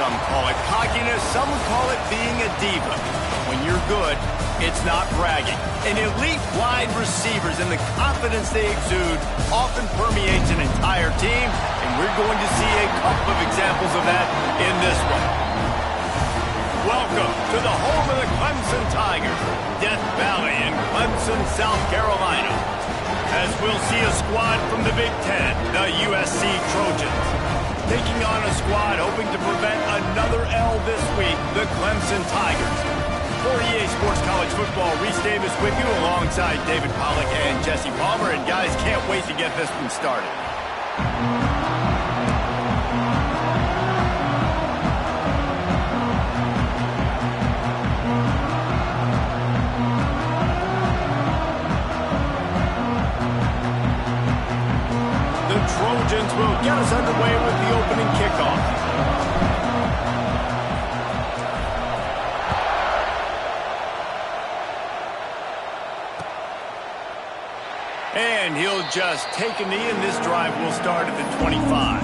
Some call it cockiness, some would call it being a diva. When you're good, it's not bragging. And elite wide receivers and the confidence they exude often permeates an entire team, and we're going to see a couple of examples of that in this one. Welcome to the home of the Clemson Tigers, Death Valley in Clemson, South Carolina. As we'll see a squad from the Big Ten, the USC Trojans. Taking on a squad hoping to prevent another L this week, the Clemson Tigers. For EA Sports College Football, Reese Davis with you alongside David Pollack and Jesse Palmer. And guys, can't wait to get this one started. The Trojans will get us underway with the opening kickoff. And he'll just take a knee, and this drive will start at the 25.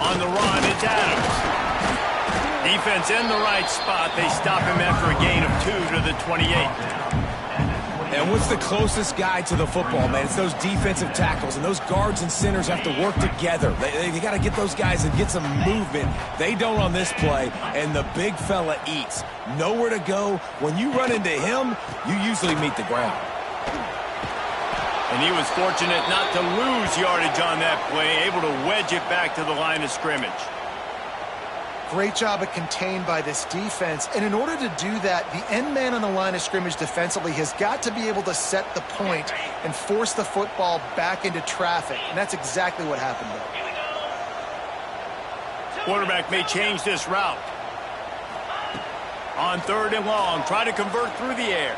On the run, it's Adams. Defense in the right spot. They stop him after a gain of 2 to the 28. And what's the closest guy to the football, man? It's those defensive tackles, and those guards and centers have to work together. They got to get those guys and get some movement. They don't on this play, and the big fella eats. Nowhere to go. When you run into him, you usually meet the ground. And he was fortunate not to lose yardage on that play, able to wedge it back to the line of scrimmage. Great job of contained by this defense. And in order to do that, the end man on the line of scrimmage defensively has got to be able to set the point and force the football back into traffic. And that's exactly what happened there. Quarterback may change this route. On 3rd and long, try to convert through the air.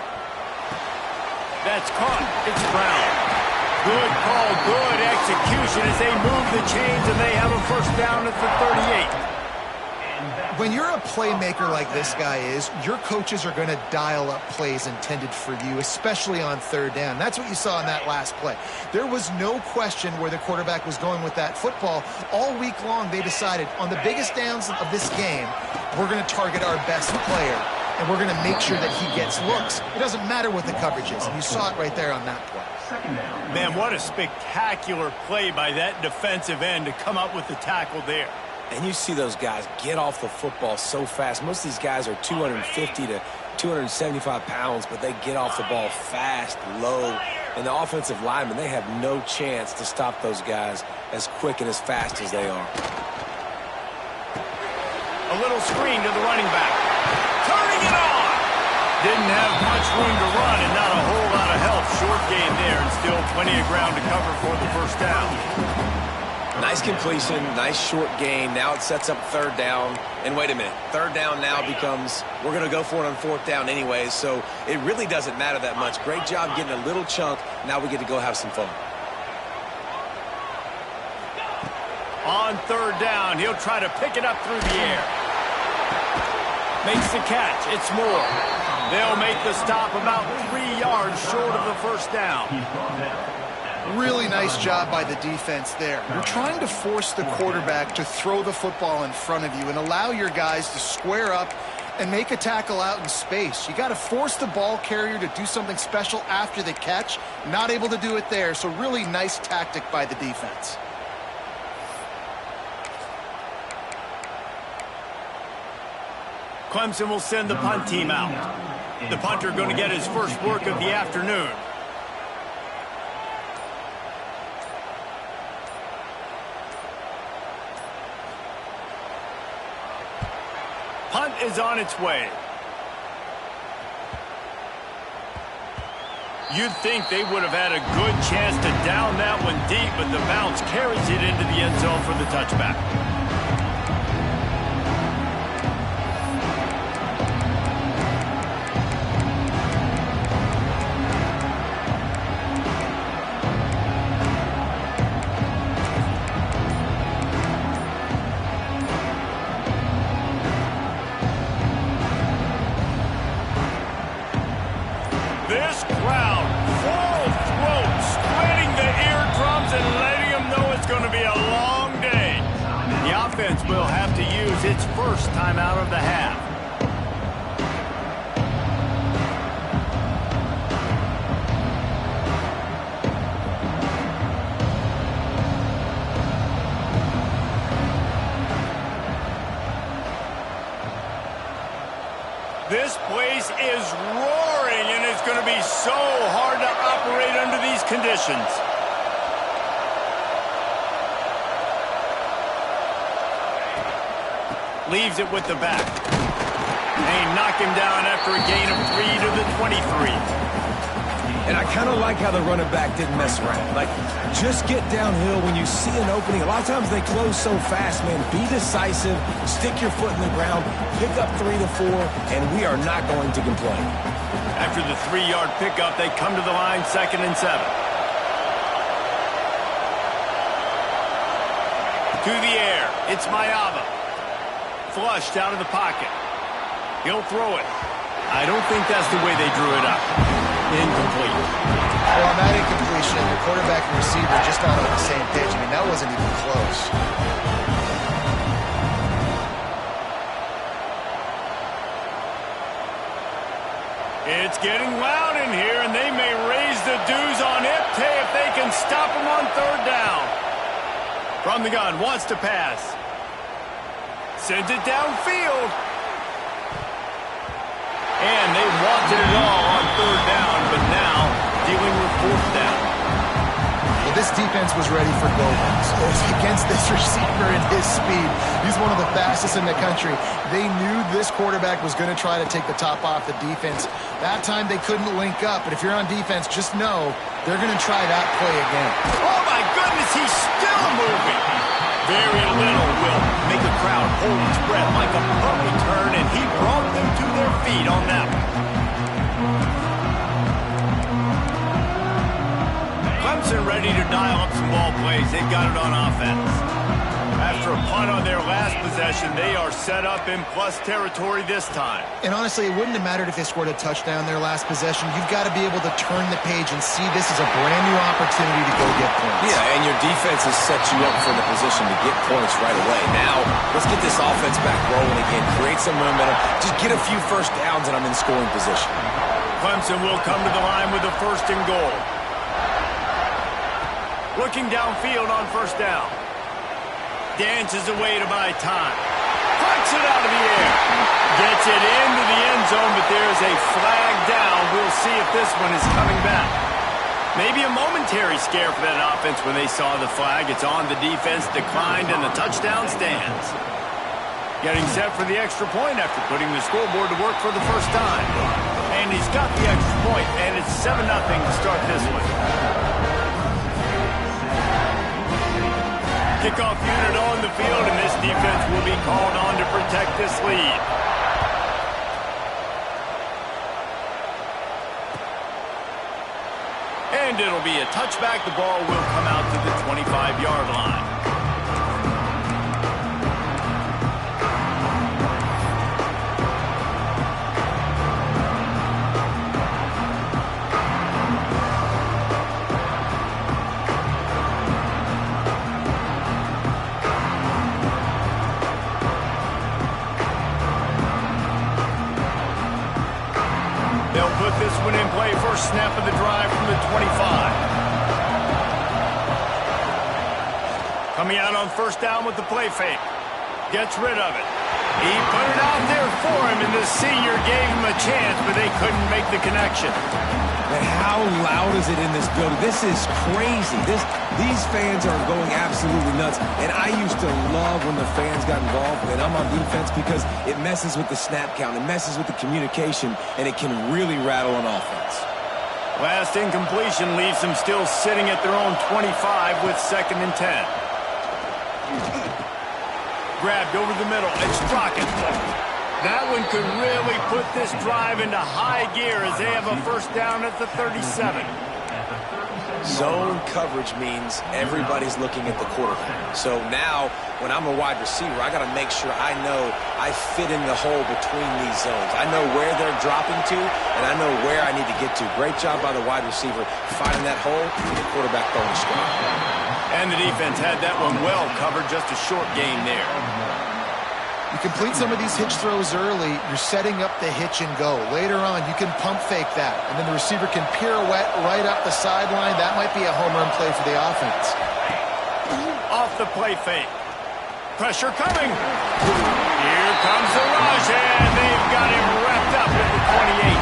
That's caught. It's Brown. Good call, good execution as they move the chains, and they have a first down at the 38. When you're a playmaker like this guy is, your coaches are going to dial up plays intended for you, especially on 3rd down. That's what you saw in that last play. There was no question where the quarterback was going with that football. All week long, they decided on the biggest downs of this game, we're going to target our best player, and we're going to make sure that he gets looks. It doesn't matter what the coverage is, and you saw it right there on that play. Man, what a spectacular play by that defensive end to come up with the tackle there. And you see those guys get off the football so fast. Most of these guys are 250 to 275 pounds, but they get off the ball fast, low. And the offensive linemen, they have no chance to stop those guys as quick and as fast as they are. A little screen to the running back. Turning it on! Didn't have much room to run and not a whole lot of help. Short gain there and still plenty of ground to cover for the first down. Nice completion, nice short gain. Now it sets up 3rd down. And wait a minute, 3rd down now becomes, we're going to go for it on 4th down anyways, so it really doesn't matter that much. Great job getting a little chunk. Now we get to go have some fun. On 3rd down, he'll try to pick it up through the air. Makes the catch. It's Moore. They'll make the stop about 3 yards short of the first down. Really nice job by the defense there. You're trying to force the quarterback to throw the football in front of you and allow your guys to square up and make a tackle out in space. You got to force the ball carrier to do something special after the catch. Not able to do it there, so really nice tactic by the defense. Clemson will send the punt team out. The punter going to get his first work of the afternoon. Punt is on its way. You'd think they would have had a good chance to down that one deep, but the bounce carries it into the end zone for the touchback. will have to use its first timeout of the half. This place is roaring, and it's going to be so hard to operate under these conditions. Leaves it with the back. They knock him down after a gain of 3 to the 23. And I kind of like how the running back didn't mess around. Like, just get downhill when you see an opening. A lot of times they close so fast, man. Be decisive, stick your foot in the ground, pick up 3 to 4, and we are not going to complain. After the 3-yard pickup, they come to the line 2nd and 7. To the air, it's Mayava. Flushed out of the pocket. He'll throw it. I don't think that's the way they drew it up. Incomplete. Well, on that incompletion, the quarterback and receiver just not on the same page. I mean, that wasn't even close. It's getting loud in here, and they may raise the dues on Ipte if they can stop him on 3rd down. From the gun, wants to pass. Sends it downfield. And they wanted it all on 3rd down, but now dealing with 4th down. Well, this defense was ready for go-ons. Against this receiver and his speed, he's one of the fastest in the country. They knew this quarterback was going to try to take the top off the defense. That time they couldn't link up, but if you're on defense, just know they're going to try that play again. Oh, my goodness, he's still moving. Very little will make a crowd hold its breath like a punt return, and he brought them to their feet on that one. Clemson ready to dial up some ball plays. They've got it on offense. After a punt on their last possession, they are set up in plus territory this time. And honestly, it wouldn't have mattered if they scored a touchdown their last possession. You've got to be able to turn the page and see this as a brand new opportunity to go get points. Yeah, and your defense has set you up for the position to get points right away. Now, let's get this offense back rolling again, create some momentum, just get a few first downs, and I'm in scoring position. Clemson will come to the line with a 1st and goal. Looking downfield on 1st down. Dances away to buy time. Puts it out of the air. Gets it into the end zone, but there's a flag down. We'll see if this one is coming back. Maybe a momentary scare for that offense when they saw the flag. It's on, the defense declined, and the touchdown stands. Getting set for the extra point after putting the scoreboard to work for the first time. And he's got the extra point, and it's 7-0 to start this one. Kickoff unit on the field, and this defense will be called on to protect this lead. And it'll be a touchback. The ball will come out to the 25-yard line. Put this one in play, first snap of the drive from the 25. Coming out on 1st down with the play fake. Gets rid of it. He put it out there for him, and the senior gave him a chance, but they couldn't make the connection. And how loud is it in this building? This is crazy. These fans are going absolutely nuts. And I used to love when the fans got involved, and I'm on defense because it messes with the snap count. It messes with the communication, and it can really rattle an offense. Last incompletion leaves them still sitting at their own 25 with 2nd and 10. Grabbed over the middle. It's Strockett. That one could really put this drive into high gear as they have a 1st down at the 37. Zone coverage means everybody's looking at the quarterback. So now, when I'm a wide receiver, I got to make sure I know I fit in the hole between these zones. I know where they're dropping to, and I know where I need to get to. Great job by the wide receiver finding that hole, and the quarterback throwing straight. And the defense had that one well covered, just a short gain there. You complete some of these hitch throws early, you're setting up the hitch and go. Later on, you can pump fake that, and then the receiver can pirouette right up the sideline. That might be a home run play for the offense. Off the play fake. Pressure coming. Here comes the rush, and they've got him wrapped up at the 28.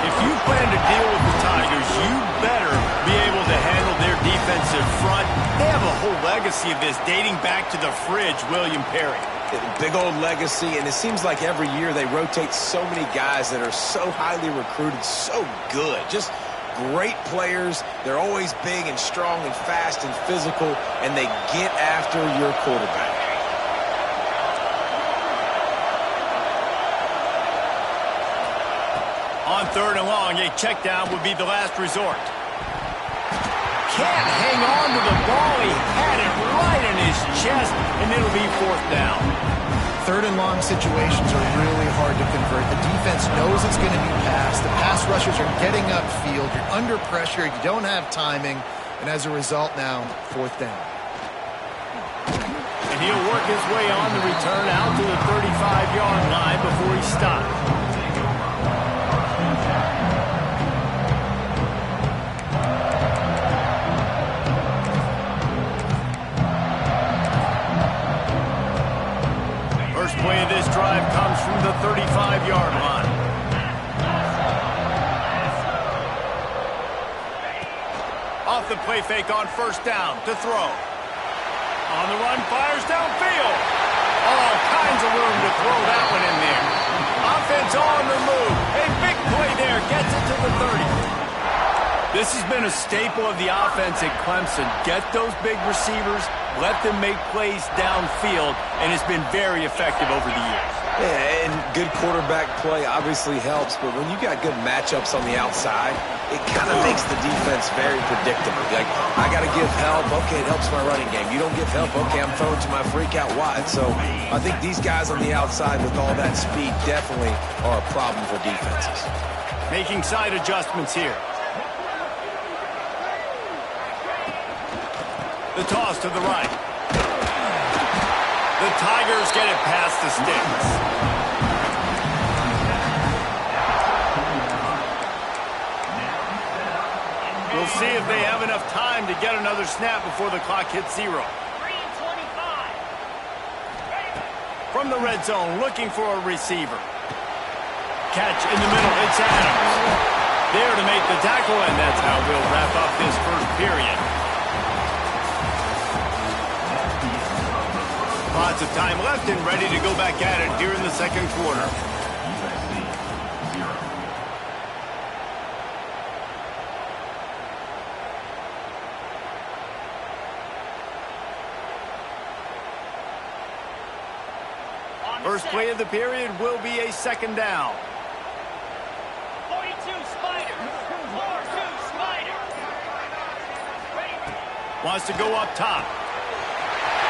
If you plan to deal with the Tigers, you better be able to handle their defensive front. They have a whole legacy of this dating back to the fridge, William Perry. Big old legacy, and it seems like every year they rotate so many guys that are so highly recruited, so good. Just great players. They're always big and strong and fast and physical, and they get after your quarterback. On 3rd and long, a check down would be the last resort. Can't hang on to the ball. He had it right in his chest, and it'll be 4th down. 3rd and long situations are really hard to convert. The defense knows it's going to be passed. The pass rushers are getting upfield. You're under pressure. You don't have timing. And as a result now, 4th down. And he'll work his way on the return out to the 35-yard line before he stops. First play of this drive comes from the 35-yard line. Off the play fake on 1st down to throw. On the run, fires downfield. All kinds of room to throw that one in there. Offense on the move. A big play there. Gets it to the 30. This has been a staple of the offense at Clemson. Get those big receivers, let them make plays downfield, and it's been very effective over the years. Yeah, and good quarterback play obviously helps, but when you got good matchups on the outside, it kind of makes the defense very predictable. Like, I got to give help. Okay, it helps my running game. You don't give help. Okay, I'm throwing to my freak out wide. So I think these guys on the outside with all that speed definitely are a problem for defenses. Making side adjustments here. The toss to the right. The Tigers get it past the sticks. We'll see if they have enough time to get another snap before the clock hits 0. From the red zone, looking for a receiver. Catch in the middle. It's Adams. There to make the tackle, and that's how we'll wrap up this first period. Lots of time left and ready to go back at it here in the 2nd quarter. First play of the period will be a 2nd down. 42 Spider. 4-2 Spider. Wants to go up top.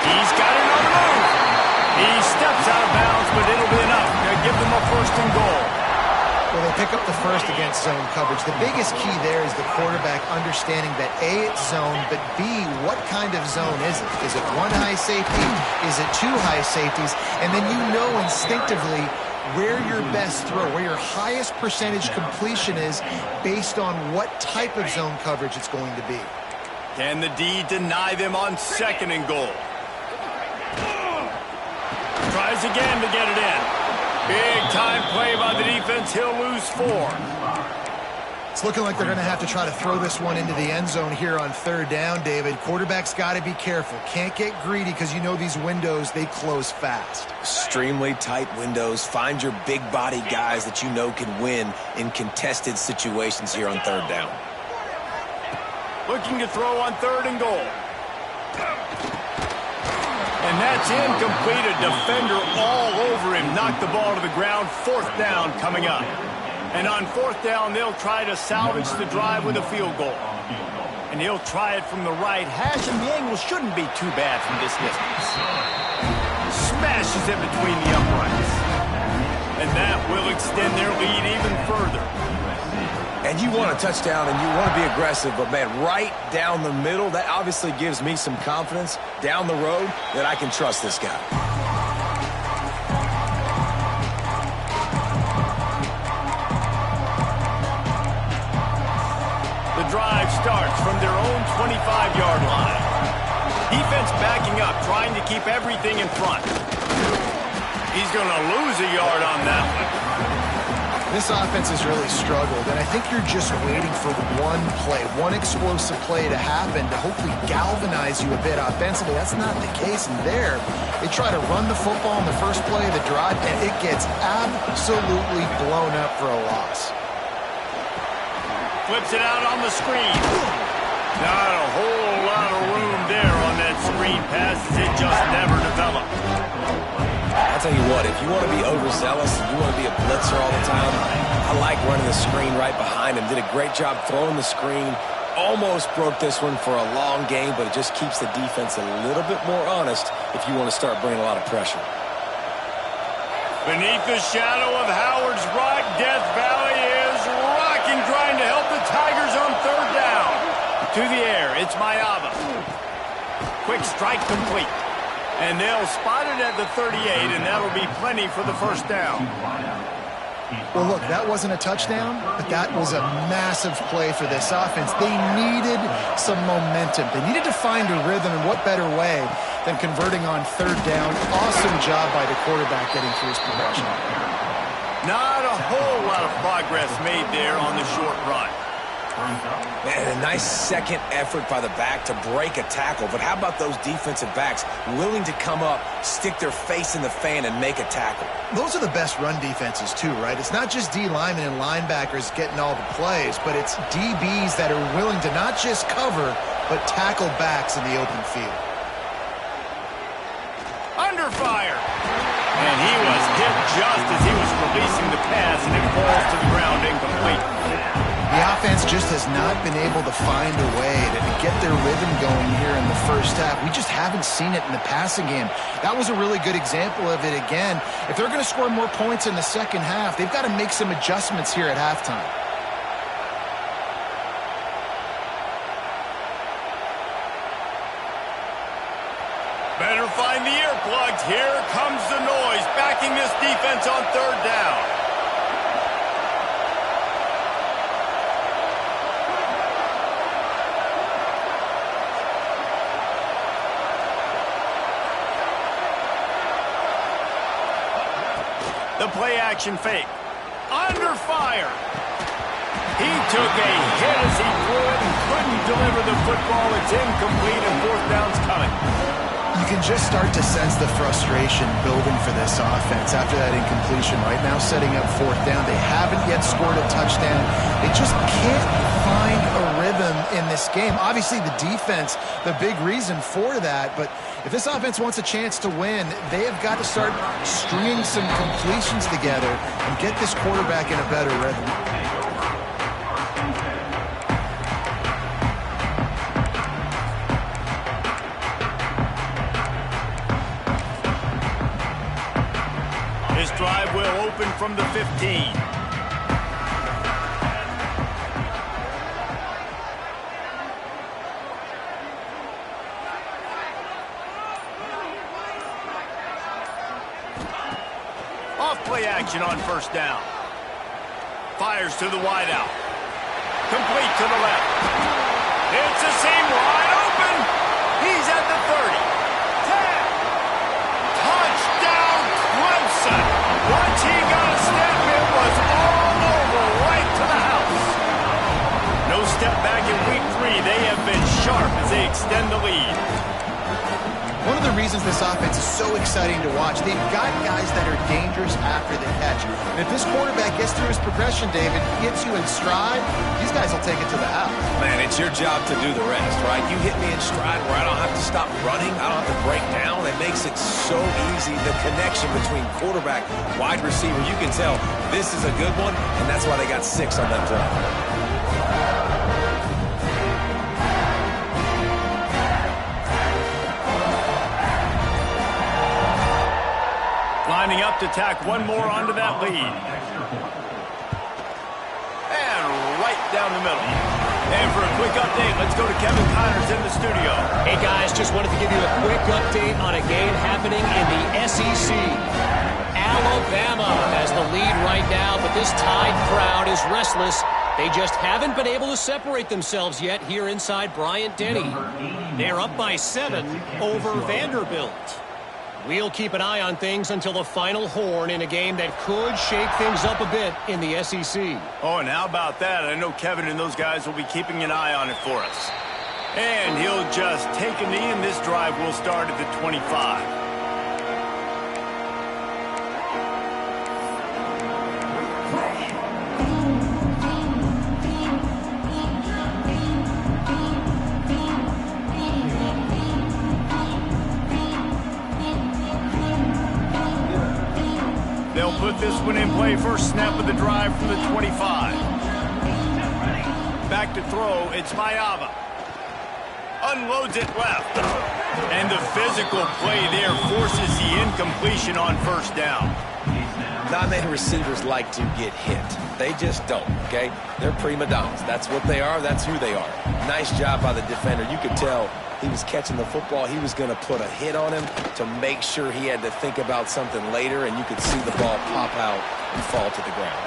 He's got it on the move. He steps out of bounds, but it'll be enough to give them a 1st and goal. Well, they pick up the first against zone coverage. The biggest key there is the quarterback understanding that A, it's zone, but B, what kind of zone is it? Is it 1 high safety? Is it 2 high safeties? And then you know instinctively where your best throw, where your highest percentage completion is based on what type of zone coverage it's going to be. Can the D deny them on 2nd and goal? Tries again to get it in. Big time play by the defense. He'll lose 4. It's looking like they're going to have to try to throw this one into the end zone here on 3rd down, David. Quarterback's got to be careful. Can't get greedy because you know these windows, they close fast. Extremely tight windows. Find your big body guys that you know can win in contested situations here on 3rd down. Looking to throw on 3rd and goal. And that's incomplete. A defender all over him. Knocked the ball to the ground. 4th down coming up. And on 4th down, they'll try to salvage the drive with a field goal. And he'll try it from the right hash, and the angle shouldn't be too bad from this distance. Smashes it between the uprights. And that will extend their lead even further. And you want a touchdown and you want to be aggressive, but, man, right down the middle, that obviously gives me some confidence down the road that I can trust this guy. The drive starts from their own 25-yard line. Defense backing up, trying to keep everything in front. He's going to lose a yard on that one. This offense has really struggled, and I think you're just waiting for one play, one explosive play to happen to hopefully galvanize you a bit offensively. That's not the case in there. They try to run the football in the first play of the drive, and it gets absolutely blown up for a loss. Flips it out on the screen. Not a whole lot of room there on that screen pass as it just never developed. I'll tell you what, if you want to be overzealous and you want to be a blitzer all the time, I like running the screen right behind him. Did a great job throwing the screen. Almost broke this one for a long game, but it just keeps the defense a little bit more honest if you want to start bringing a lot of pressure. Beneath the shadow of Howard's rock, Death Valley is rocking, trying to help the Tigers on third down. To the air, it's Mayava. Quick strike complete. And they'll spot it at the 38, and that'll be plenty for the first down. Well, look, that wasn't a touchdown, but that was a massive play for this offense. They needed some momentum. They needed to find a rhythm, and what better way than converting on third down. Awesome job by the quarterback getting through his progression. Not a whole lot of progress made there on the short run. Man, a nice second effort by the back to break a tackle, but how about those defensive backs willing to come up, stick their face in the fan, and make a tackle? Those are the best run defenses too, right? It's not just D linemen and linebackers getting all the plays, but it's DBs that are willing to not just cover, but tackle backs in the open field. Under fire. And he was hit just as he was releasing the pass, and it falls to the ground incomplete. The offense just has not been able to find a way to get their rhythm going here in the first half. We just haven't seen it in the passing game. That was a really good example of it again. If they're going to score more points in the second half, they've got to make some adjustments here at halftime. Better find the earplugs. Here comes the noise, backing this defense on third down. The play-action fake. Under fire. He took a hit as he threw it and couldn't deliver the football. It's incomplete and fourth down's coming. You can just start to sense the frustration building for this offense after that incompletion. Right now setting up fourth down. They haven't yet scored a touchdown. They just can't find a rhythm in this game. Obviously the defense, the big reason for that, but if this offense wants a chance to win, they have got to start stringing some completions together and get this quarterback in a better rhythm. This drive will open from the 15. Play action on first down. Fires to the wideout. Complete to the left. It's a seam wide open. He's at the 30. 10. Touchdown Clemson. Once he got a step, it was all over right to the house. No step back in week 3. They have been sharp as they extend the lead. One of the reasons this offense is so exciting to watch, they've got guys that are dangerous after the catch. And if this quarterback gets through his progression, David, gets you in stride, these guys will take it to the house. Man, it's your job to do the rest, right? You hit me in stride where I don't have to stop running, I don't have to break down. It makes it so easy. The connection between quarterback, wide receiver, you can tell this is a good one, and that's why they got 6 on that drive. Lining up to tack one more onto that lead. And right down the middle. And for a quick update, let's go to Kevin Connors in the studio. Hey, guys, just wanted to give you a quick update on a game happening in the SEC. Alabama has the lead right now, but this Tide crowd is restless. They just haven't been able to separate themselves yet here inside Bryant-Denny. They're up by 7 over Vanderbilt. We'll keep an eye on things until the final horn in a game that could shake things up a bit in the SEC. Oh, and how about that? I know Kevin and those guys will be keeping an eye on it for us. And he'll just take a knee, and this drive will start at the 25. They'll put this one in play. First snap of the drive from the 25. Back to throw. It's Mayava. Unloads it left. And the physical play there forces the incompletion on first down. Not many receivers like to get hit. They just don't, okay? They're prima donnas. That's what they are. That's who they are. Nice job by the defender. You could tell he was catching the football. He was going to put a hit on him to make sure he had to think about something later, and you could see the ball pop out and fall to the ground.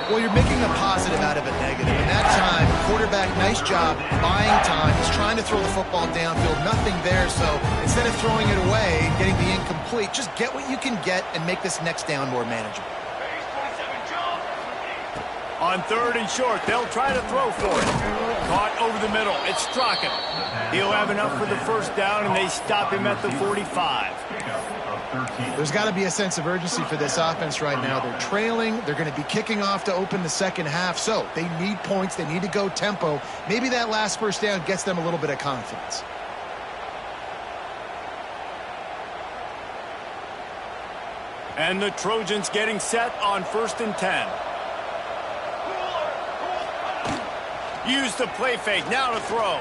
Well, you're making a positive out of a negative. In that time, quarterback, nice job, buying time. He's trying to throw the football downfield. Nothing there, so instead of throwing it away and getting the incomplete, just get what you can get and make this next down more manageable. On 3rd and short, they'll try to throw for it. Caught over the middle. It's Strachan. He'll have enough for the first down, and they stop him at the 45. There's got to be a sense of urgency for this offense right now. They're trailing. They're going to be kicking off to open the second half, so they need points. They need to go tempo. Maybe that last first down gets them a little bit of confidence. And the Trojans getting set on 1st and 10. Use the play fake. Now to throw.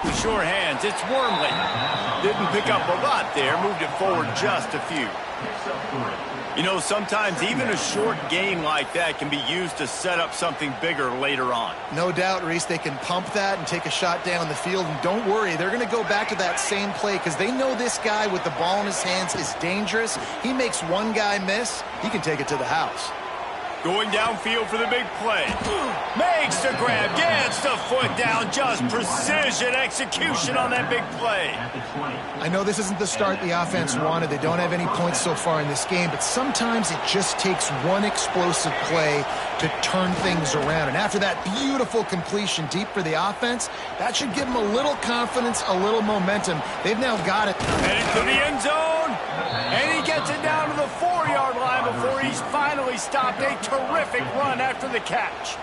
With sure hands, it's Wormley. Didn't pick up a lot there. Moved it forward just a few. You know, sometimes even a short gain like that can be used to set up something bigger later on. No doubt, Reese, they can pump that and take a shot down the field. And don't worry, they're going to go back to that same play because they know this guy with the ball in his hands is dangerous. He makes one guy miss, he can take it to the house. Going downfield for the big play. Makes the grab, gets the foot down. Just precision execution on that big play. I know this isn't the start the offense wanted. They don't have any points so far in this game, but sometimes it just takes one explosive play to turn things around. And after that beautiful completion deep for the offense, that should give them a little confidence, a little momentum. They've now got it. Headed to the end zone. And he gets it down to the 4-yard line before he's finally stopped. A terrific run after the catch.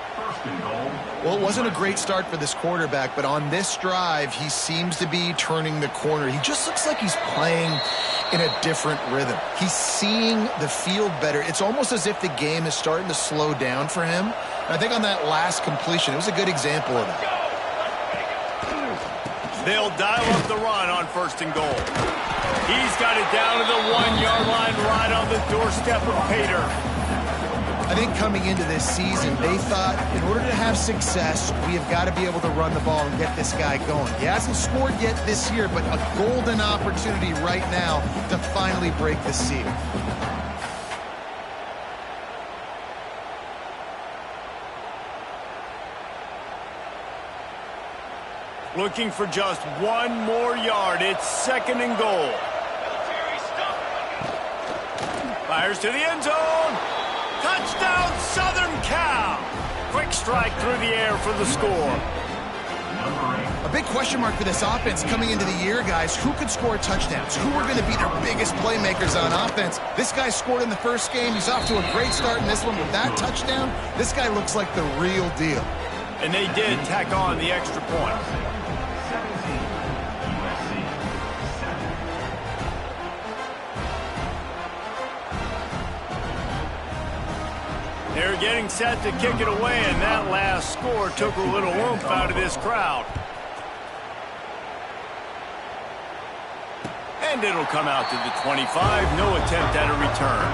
Well, it wasn't a great start for this quarterback, but on this drive, he seems to be turning the corner. He just looks like he's playing in a different rhythm. He's seeing the field better. It's almost as if the game is starting to slow down for him. And I think on that last completion, it was a good example of that. They'll dial up the run on 1st and goal. He's got it down to the 1-yard line right on the doorstep of Pater. I think coming into this season, they thought in order to have success, we have got to be able to run the ball and get this guy going. He hasn't scored yet this year, but a golden opportunity right now to finally break the seal. Looking for just one more yard. It's 2nd and goal. Fires to the end zone. Touchdown, Southern Cal. Quick strike through the air for the score. A big question mark for this offense coming into the year, guys. Who could score touchdowns? Who are going to be their biggest playmakers on offense? This guy scored in the first game. He's off to a great start in this one with that touchdown. This guy looks like the real deal. And they did tack on the extra point. They're getting set to kick it away, and that last score took a little oomph out of this crowd. And it'll come out to the 25. No attempt at a return.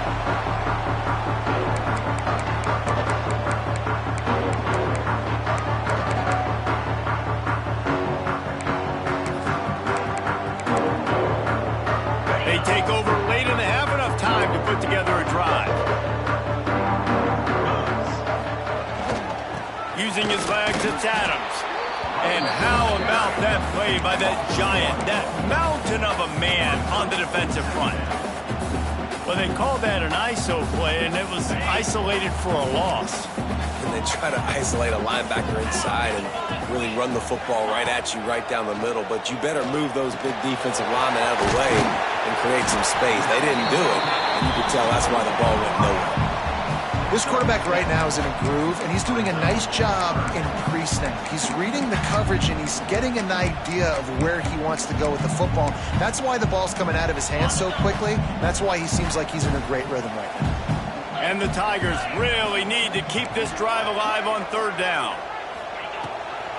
using his legs. It's Adams. And how about that play by that giant, that mountain of a man on the defensive front? Well, they called that an ISO play, and it was isolated for a loss. And they try to isolate a linebacker inside and really run the football right at you, right down the middle. But you better move those big defensive linemen out of the way and create some space. They didn't do it, and you could tell that's why the ball went nowhere. This quarterback right now is in a groove, and he's doing a nice job in pre-snap. He's reading the coverage, and he's getting an idea of where he wants to go with the football. That's why the ball's coming out of his hands so quickly. That's why he seems like he's in a great rhythm right now. And the Tigers really need to keep this drive alive on third down.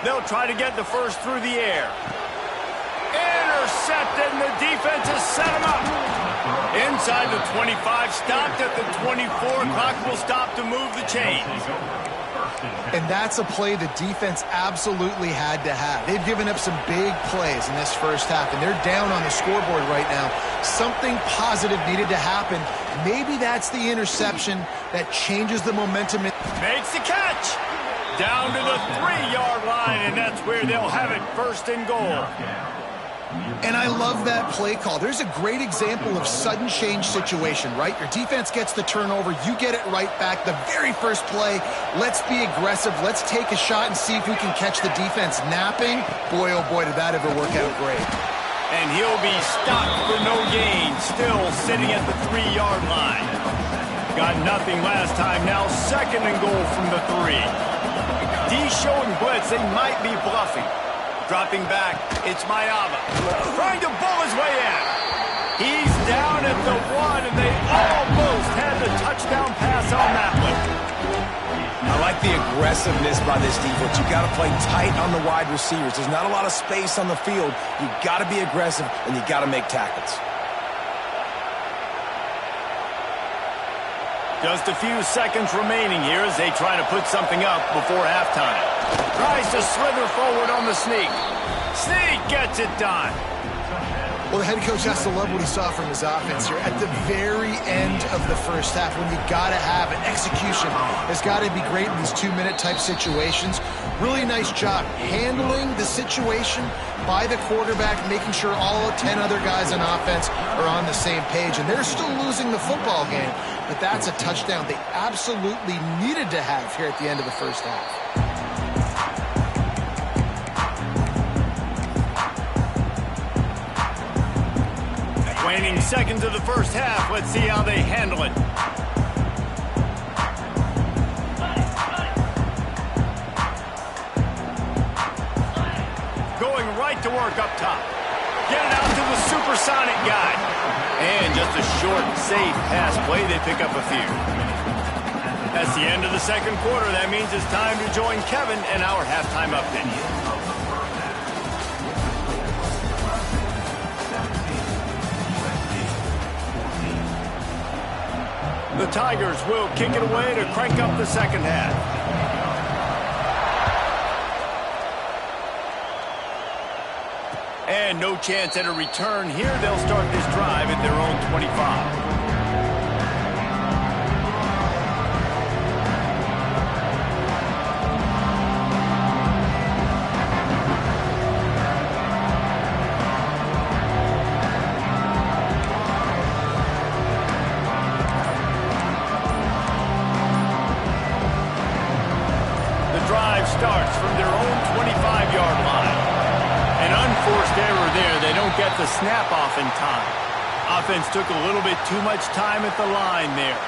They'll try to get the first through the air. Intercepted, and the defense has set him up. Inside the 25, stopped at the 24. Clock will stop to move the chains. And that's a play the defense absolutely had to have. They've given up some big plays in this first half, and they're down on the scoreboard right now. Something positive needed to happen. Maybe that's the interception that changes the momentum. Makes the catch. Down to the 3-yard line, and that's where they'll have it, first and goal. And I love that play call. There's a great example of sudden change situation, right? Your defense gets the turnover. You get it right back. The very first play, let's be aggressive. Let's take a shot and see if we can catch the defense napping. Boy, oh boy, did that ever work out great. And he'll be stopped for no gain, still sitting at the 3-yard line. Got nothing last time, now second and goal from the 3. D showing blitz, they might be bluffing. Dropping back, it's Mayava. Trying to bull his way in. He's down at the 1, and they almost had the touchdown pass on that one. I like the aggressiveness by this defense. You got to play tight on the wide receivers. There's not a lot of space on the field. You got to be aggressive, and you got to make tackles. Just a few seconds remaining here as they try to put something up before halftime. Tries to slither forward on the sneak. Sneak gets it done. Well, the head coach has to love what he saw from his offense here. At the very end of the first half, when you got to have it, execution has got to be great in these 2-minute type situations. Really nice job handling the situation by the quarterback, making sure all 10 other guys on offense are on the same page. And they're still losing the football game, but that's a touchdown they absolutely needed to have here at the end of the first half. Waning seconds of the first half. Let's see how they handle it. Going right to work up top. Get it out to the supersonic guy. And just a short, safe pass play. They pick up a few. That's the end of the second quarter. That means it's time to join Kevin in our halftime update. The Tigers will kick it away to crank up the second half. And no chance at a return here. They'll start this drive at their own 25. Starts from their own 25-yard line. An unforced error there. They don't get the snap off in time. Offense took a little bit too much time at the line there.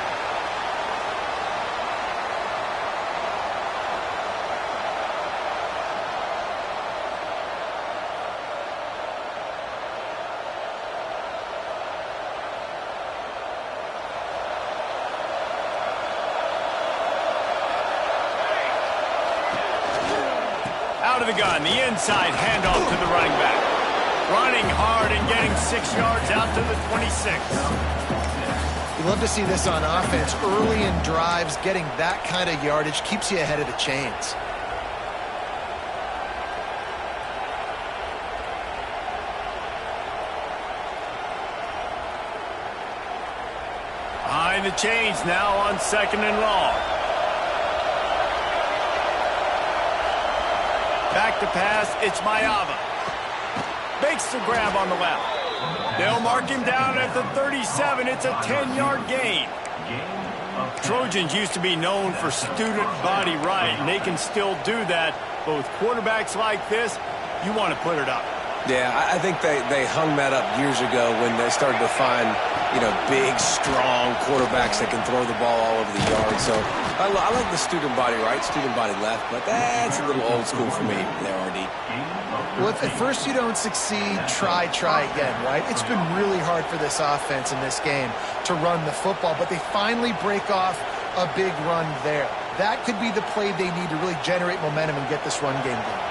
Out of the gun, the inside handoff to the running back. Running hard and getting 6 yards out to the 26. You love to see this on offense. Early in drives, getting that kind of yardage keeps you ahead of the chains. Behind the chains now on second and long. Back to pass, it's Mayava. Makes the grab on the left. They'll mark him down at the 37. It's a 10-yard gain. Trojans used to be known for student body right, and they can still do that. But with quarterbacks like this, you want to put it up. Yeah, I think they hung that up years ago when they started to find, big, strong quarterbacks that can throw the ball all over the yard. So I like the student body right, student body left, but that's a little old school for me there, RD. Well, if at first you don't succeed, try again, right? It's been really hard for this offense in this game to run the football, but they finally break off a big run there. That could be the play they need to really generate momentum and get this run game going.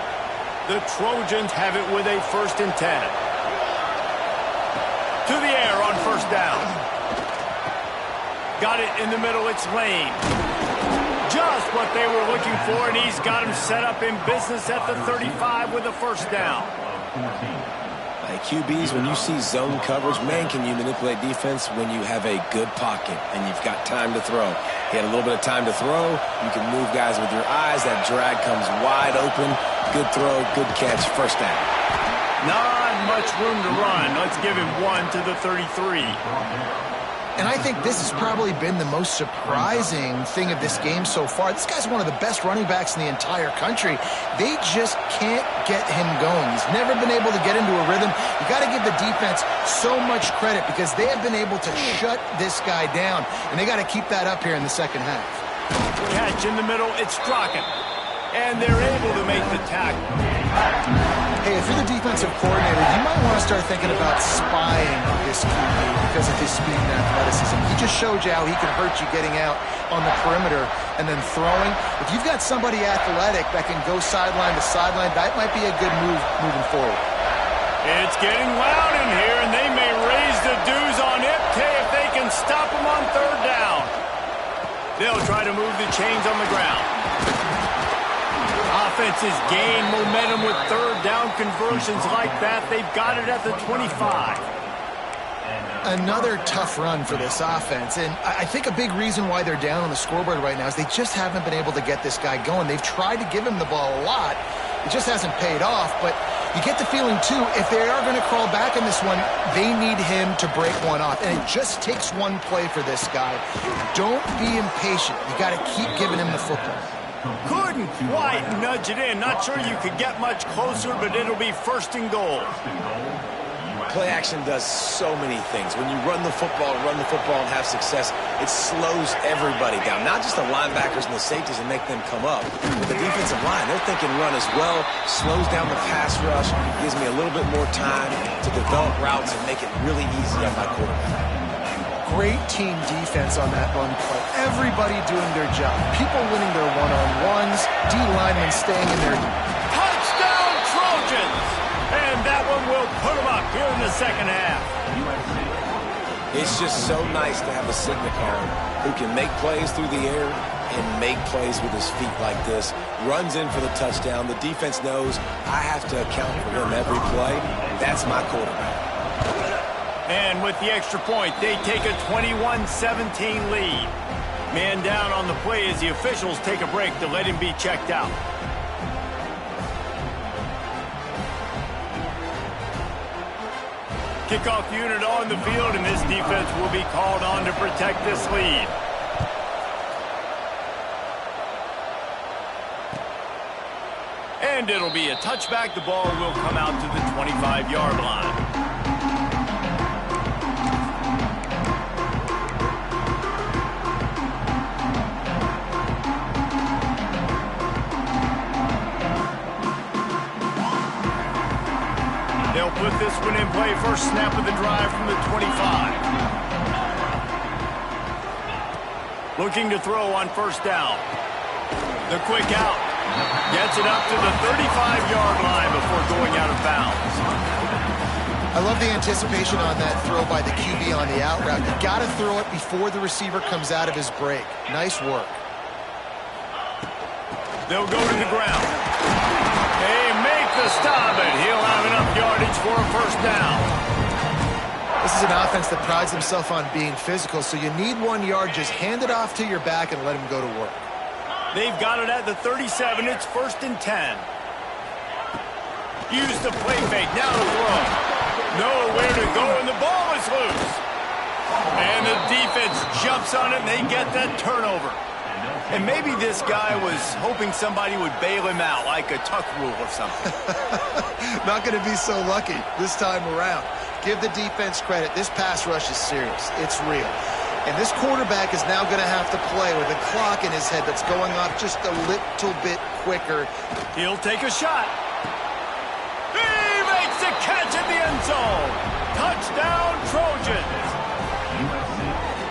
The Trojans have it with a 1st and 10. To the air on 1st down. Got it in the middle, it's Lane. Just what they were looking for, and he's got him set up in business at the 35 with a 1st down. Like QBs, when you see zone coverage, man, can you manipulate defense when you have a good pocket and you've got time to throw. He had a little bit of time to throw. You can move guys with your eyes. That drag comes wide open. Good throw, good catch, 1st down. Not much room to run. Let's give him 1 to the 33. And I think this has probably been the most surprising thing of this game so far. This guy's one of the best running backs in the entire country. They just can't get him going. He's never been able to get into a rhythm. You got to give the defense so much credit because they have been able to shut this guy down, and they got to keep that up here in the second half. Catch in the middle, it's Strachan. And they're able to make the tackle. Hey, if you're the defensive coordinator, you might want to start thinking about spying this QB because of his speed and athleticism. He just showed you how he can hurt you getting out on the perimeter and then throwing. If you've got somebody athletic that can go sideline to sideline, that might be a good move moving forward. It's getting loud in here, and they may raise the dues on Ipte if they can stop him on 3rd down. They'll try to move the chains on the ground. Offenses gain momentum with 3rd down conversions like that. They've got it at the 25. Another tough run for this offense, and I think a big reason why they're down on the scoreboard right now is they just haven't been able to get this guy going. They've tried to give him the ball a lot. It just hasn't paid off, but you get the feeling, too, if they are going to crawl back in this one, they need him to break one off, and it just takes one play for this guy. Don't be impatient. You got to keep giving him the football. Couldn't quite nudge it in. Not sure you could get much closer, but it'll be 1st and goal. Play action does so many things. When you run the football and have success, it slows everybody down. Not just the linebackers and the safeties and make them come up, but the defensive line. They're thinking run as well, slows down the pass rush, gives me a little bit more time to develop routes and make it really easy on my quarterback. Great team defense on that run play. Everybody doing their job. People winning their one-on-ones. D-linemen staying in their... Touchdown, Trojans! And that one will put them up here in the second half. It's just so nice to have a Signacar who can make plays through the air and make plays with his feet like this. Runs in for the touchdown. The defense knows I have to account for him every play. That's my quarterback. And with the extra point, they take a 21-17 lead. Man down on the play as the officials take a break to let him be checked out. Kickoff unit on the field, and this defense will be called on to protect this lead. And it'll be a touchback. The ball will come out to the 25-yard line. They'll put this one in play. First snap of the drive from the 25. Looking to throw on 1st down. The quick out. Gets it up to the 35-yard line before going out of bounds. I love the anticipation on that throw by the QB on the out route. You got to throw it before the receiver comes out of his break. Nice work. They'll go to the ground. They make the stop, and he'll have enough yardage for a 1st down. This is an offense that prides himself on being physical, so you need 1 yard. Just hand it off to your back and let him go to work. They've got it at the 37. It's 1st and 10. Use the play fake. Now to throw. Nowhere to go, and the ball is loose. And the defense jumps on it, and they get that turnover. And maybe this guy was hoping somebody would bail him out, like a tuck rule or something. Not going to be so lucky this time around. Give the defense credit. This pass rush is serious. It's real. And this quarterback is now going to have to play with a clock in his head that's going off just a little bit quicker. He'll take a shot. He makes the catch in the end zone. Touchdown, Trojans.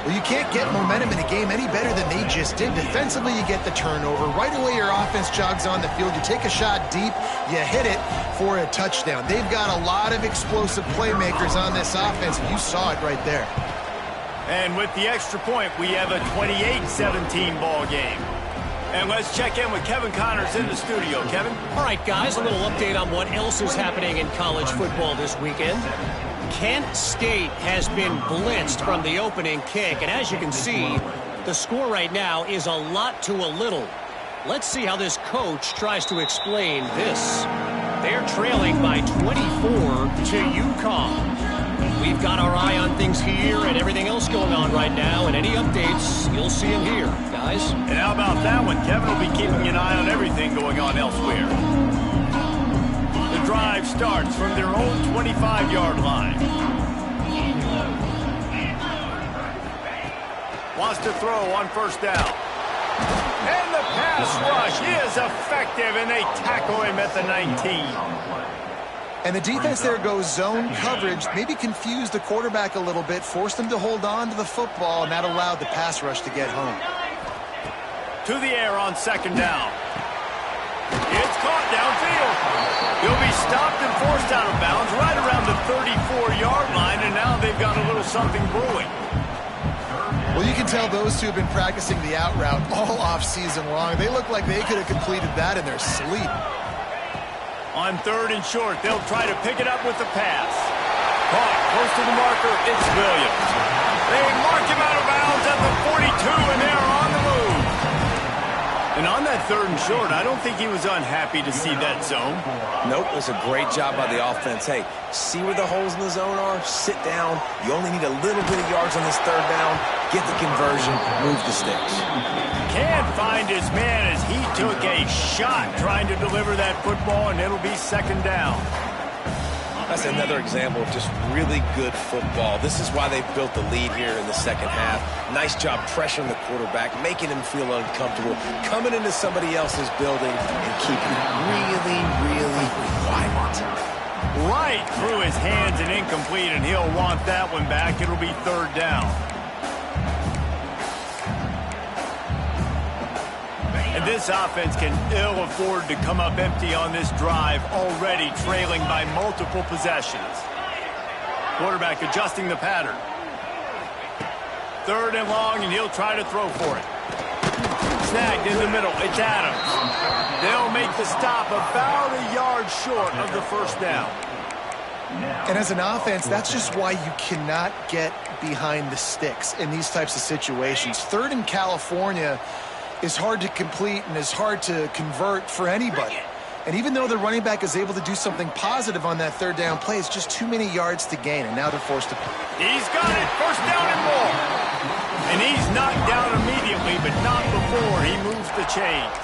Well, you can't get momentum in a game any better than they just did. Defensively, you get the turnover. Right away, your offense jogs on the field. You take a shot deep, you hit it for a touchdown. They've got a lot of explosive playmakers on this offense, and you saw it right there. And with the extra point, we have a 28-17 ball game. And let's check in with Kevin Connors in the studio. Kevin? All right, guys, a little update on what else is happening in college football this weekend. Kent State has been blitzed from the opening kick, and as you can see, the score right now is a lot to a little. Let's see how this coach tries to explain this. They're trailing by 24 to UConn. We've got our eye on things here and everything else going on right now, and any updates, you'll see them here, guys. And how about that one? Kevin will be keeping an eye on everything going on elsewhere. The drive starts from their own 25-yard line. Wants to throw on first down. And the pass rush is effective, and they tackle him at the 19. And the defense there goes zone coverage, maybe confused the quarterback a little bit, forced him to hold on to the football, and that allowed the pass rush to get home. To the air on second down. It's caught downfield. He'll be stopped and forced out of bounds right around the 34-yard line, and now they've got a little something brewing. Well, you can tell those two have been practicing the out route all off-season long. They look like they could have completed that in their sleep. On third and short, they'll try to pick it up with the pass. Caught close to the marker, it's Williams. They mark him out of bounds at the 42, and they're on the move. And on that third and short, I don't think he was unhappy to see that zone. Nope, it was a great job by the offense. Hey, see where the holes in the zone are? Sit down. You only need a little bit of yards on this third down. Get the conversion, move the sticks. Can't find his man as he took a shot trying to deliver that football, and it'll be second down. That's another example of just really good football. This is why they built the lead here in the second half. Nice job pressuring the quarterback, making him feel uncomfortable, coming into somebody else's building and keeping it really, really quiet. Right through his hands and incomplete, and he'll want that one back. It'll be third down. And this offense can ill afford to come up empty on this drive, already trailing by multiple possessions. Quarterback adjusting the pattern. Third and long, and he'll try to throw for it. Snagged in the middle. It's Adams. They'll make the stop about a yard short of the first down. And as an offense, that's just why you cannot get behind the sticks in these types of situations. Third in California is hard to complete and is hard to convert for anybody. And even though the running back is able to do something positive on that third down play, it's just too many yards to gain, and now they're forced to... He's got it. First down and more. And he's knocked down immediately, but not before he moves the chains.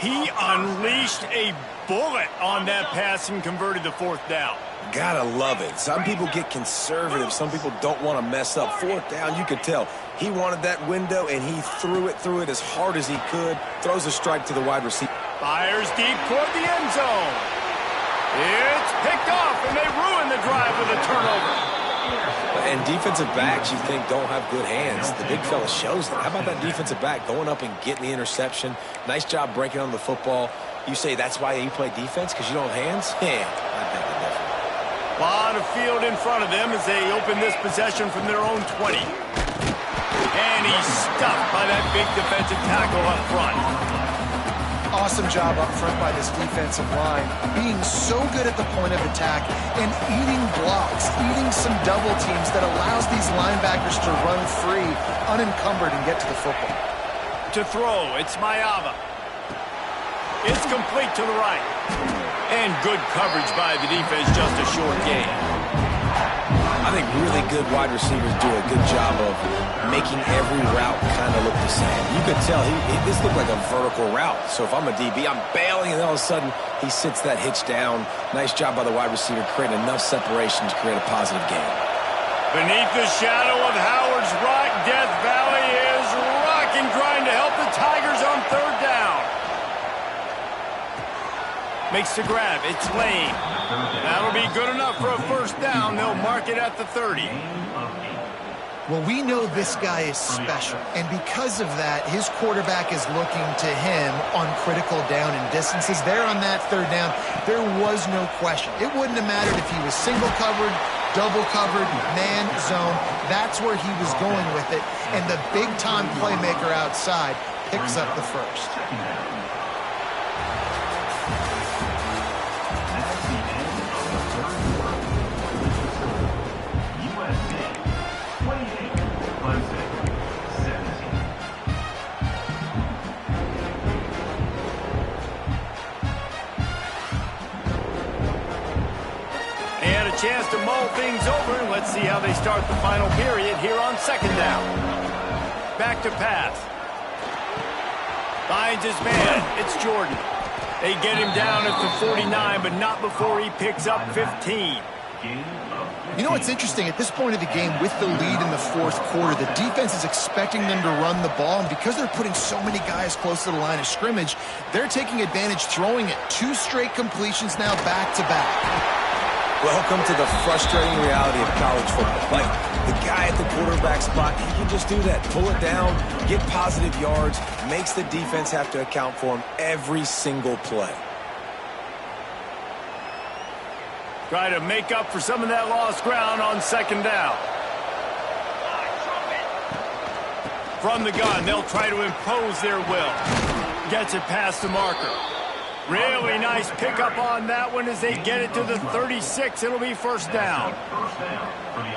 He unleashed a bullet on that pass and converted the fourth down. Gotta love it. Some people get conservative. Some people don't want to mess up. Fourth down, you could tell. He wanted that window, and he threw it as hard as he could. Throws a strike to the wide receiver. Fires deep toward the end zone. It's picked off, and they ruin the drive with a turnover. And defensive backs, you think, don't have good hands. The big fella shows that. How about that defensive back going up and getting the interception? Nice job breaking on the football. You say that's why you play defense, because you don't have hands? Yeah, I think the difference. A lot of field in front of them as they open this possession from their own 20. And he's stuffed by that big defensive tackle up front. Awesome job up front by this defensive line, being so good at the point of attack and eating blocks, eating some double teams that allows these linebackers to run free, unencumbered, and get to the football. To throw, it's Mayava. It's complete to the right. And good coverage by the defense, just a short gain. I think really good wide receivers do a good job of making every route kind of look the same. You could tell this looked like a vertical route. So if I'm a DB, I'm bailing, and then all of a sudden he sits that hitch down. Nice job by the wide receiver creating enough separation to create a positive gain. Beneath the shadow of Howard's Rock, Death Valley is rocking, trying to help the Tigers on third down. Makes the grab. It's Lane. That'll be good enough for a first down. They'll mark it at the 30. Well, we know this guy is special, and because of that, his quarterback is looking to him on critical down and distances. There on that third down, there was no question. It wouldn't have mattered if he was single covered, double covered, man, zone. That's where he was going with it, and the big-time playmaker outside picks up the first. Chance to mull things over, and let's see how they start the final period here on second down. Back to pass. Finds his man. It's Jordan. They get him down at the 49, but not before he picks up 15. You know what's interesting? At this point of the game, with the lead in the fourth quarter, the defense is expecting them to run the ball, and because they're putting so many guys close to the line of scrimmage, they're taking advantage, throwing it. 2 straight completions now back-to-back. Welcome to the frustrating reality of college football. Like, the guy at the quarterback spot, he can just do that. Pull it down, get positive yards, makes the defense have to account for him every single play. Try to make up for some of that lost ground on second down. From the gun, they'll try to impose their will. Gets it past the marker. Really nice pickup on that one as they get it to the 36. It'll be first down.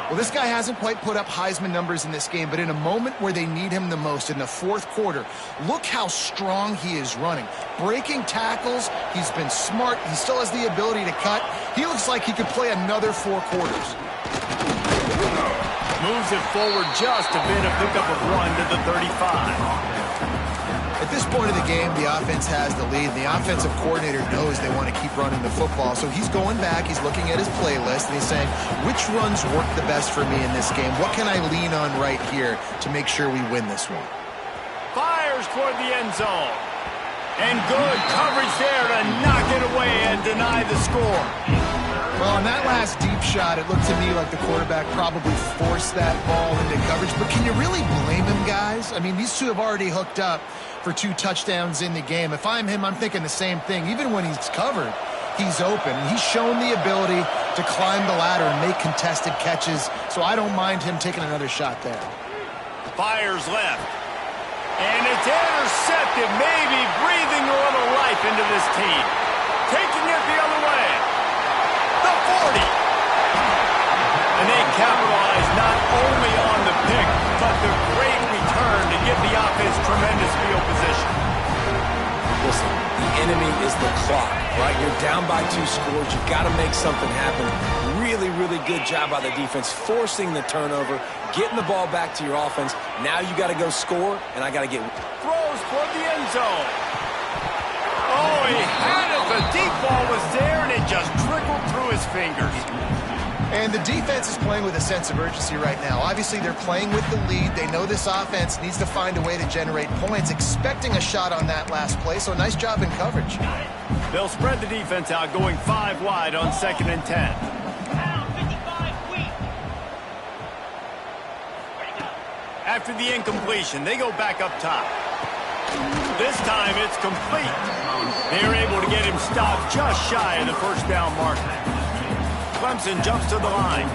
Well, this guy hasn't quite put up Heisman numbers in this game, but in a moment where they need him the most, in the fourth quarter, look how strong he is running. Breaking tackles, he's been smart. He still has the ability to cut. He looks like he could play another 4 quarters. Moves it forward just a bit, a pickup of 1 to the 35. At this point of the game, the offense has the lead. The offensive coordinator knows they want to keep running the football, so he's going back, he's looking at his playlist, and he's saying, which runs work the best for me in this game? What can I lean on right here to make sure we win this one? Fires toward the end zone. And good coverage there to knock it away and deny the score. Well, on that last deep shot, it looked to me like the quarterback probably forced that ball into coverage. But can you really blame him, guys? I mean, these two have already hooked up for 2 touchdowns in the game. If I'm him, I'm thinking the same thing. Even when he's covered, he's open. He's shown the ability to climb the ladder and make contested catches, so I don't mind him taking another shot there. Fires left. And it's intercepted, maybe breathing a little life into this team. Taking it the other way. The 40. And they capitalize not only on the pick, but the great return to give the offense tremendous field position. Listen, the enemy is the clock, right? You're down by 2 scores. You've got to make something happen. Really, really good job by the defense, forcing the turnover, getting the ball back to your offense. Now you got to go score, and I got to get... Throws toward the end zone. Oh, he had it. The deep ball was there, and it just trickled through his fingers. And the defense is playing with a sense of urgency right now. Obviously, they're playing with the lead. They know this offense needs to find a way to generate points, expecting a shot on that last play, so nice job in coverage. They'll spread the defense out, going 5 wide on 2nd and 10. After the incompletion, they go back up top. This time, it's complete. They're able to get him stopped just shy of the first down marker. Clemson jumps to the line.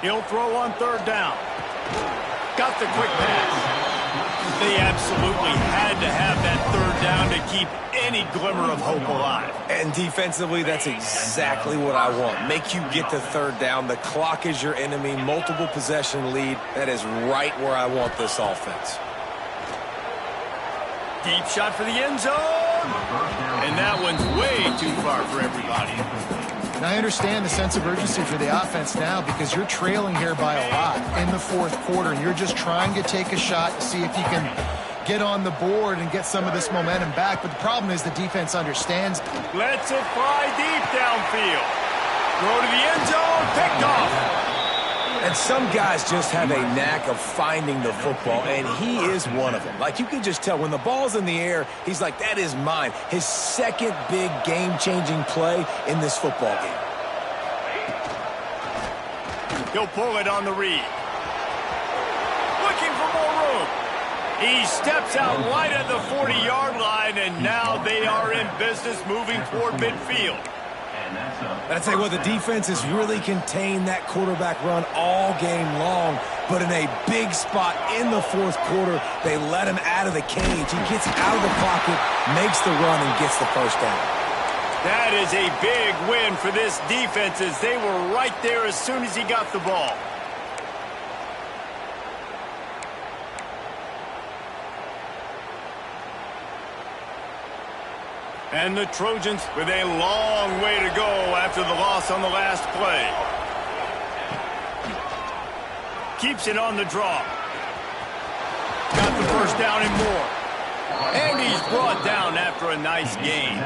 He'll throw on 3rd down. Got the quick pass. They absolutely had to have that third down to keep any glimmer of hope alive. And defensively, that's exactly what I want. Make you get the third down. The clock is your enemy. Multiple possession lead. That is right where I want this offense. Deep shot for the end zone. And that one's way too far for everybody. And I understand the sense of urgency for the offense now because you're trailing here by a lot in the fourth quarter, and you're just trying to take a shot to see if you can get on the board and get some of this momentum back. But the problem is the defense understands. Lets it fly deep downfield. Throw to the end zone, picked off. And some guys just have a knack of finding the football, and he is one of them. Like, you can just tell when the ball's in the air, he's like, that is mine. His second big game-changing play in this football game. He'll pull it on the read. Looking for more room. He steps out right at the 40-yard line, and now they are in business moving toward midfield. But I'd say, well, the defense has really contained that quarterback run all game long. But in a big spot in the fourth quarter, they let him out of the cage. He gets out of the pocket, makes the run, and gets the first down. That is a big win for this defense as they were right there as soon as he got the ball. And the Trojans with a long way to go after the loss on the last play. Keeps it on the draw. Got the first down and more. And he's brought down after a nice gain.